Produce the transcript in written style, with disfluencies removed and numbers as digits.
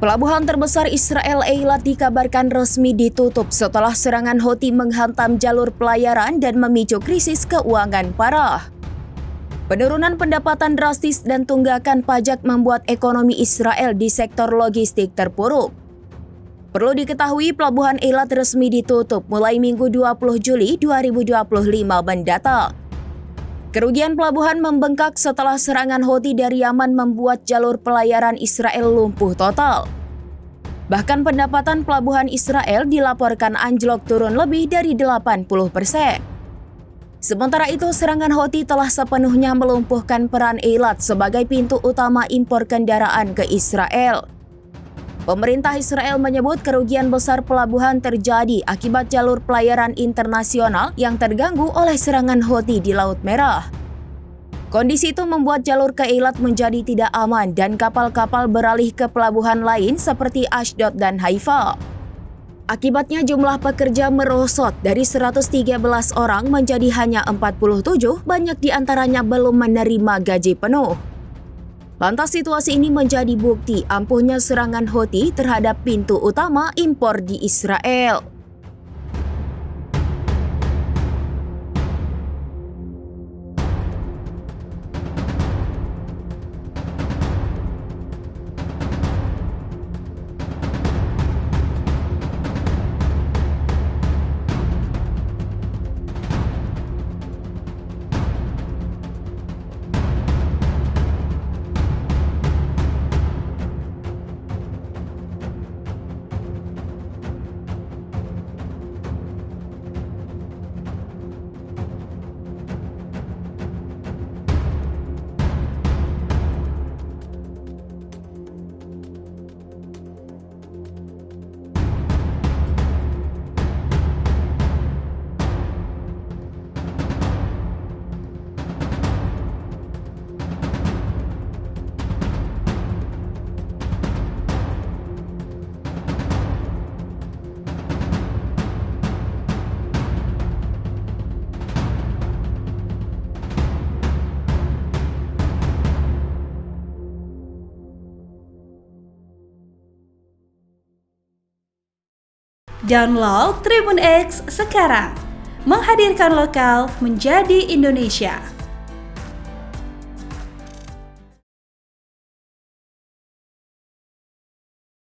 Pelabuhan terbesar Israel Eilat dikabarkan resmi ditutup setelah serangan Houthi menghantam jalur pelayaran dan memicu krisis keuangan parah. Penurunan pendapatan drastis dan tunggakan pajak membuat ekonomi Israel di sektor logistik terpuruk. Perlu diketahui, Pelabuhan Eilat resmi ditutup mulai Minggu 20 Juli 2025 mendatang. Kerugian pelabuhan membengkak setelah serangan Houthi dari Yaman membuat jalur pelayaran Israel lumpuh total. Bahkan pendapatan pelabuhan Israel dilaporkan anjlok turun lebih dari 80%. Sementara itu, serangan Houthi telah sepenuhnya melumpuhkan peran Eilat sebagai pintu utama impor kendaraan ke Israel. Pemerintah Israel menyebut kerugian besar pelabuhan terjadi akibat jalur pelayaran internasional yang terganggu oleh serangan Houthi di Laut Merah. Kondisi itu membuat jalur ke Eilat menjadi tidak aman dan kapal-kapal beralih ke pelabuhan lain seperti Ashdod dan Haifa. Akibatnya jumlah pekerja merosot dari 113 orang menjadi hanya 47, banyak di antaranya belum menerima gaji penuh. Lantas situasi ini menjadi bukti ampuhnya serangan Houthi terhadap pintu utama impor di Israel. Download Tribun X sekarang, menghadirkan lokal menjadi Indonesia.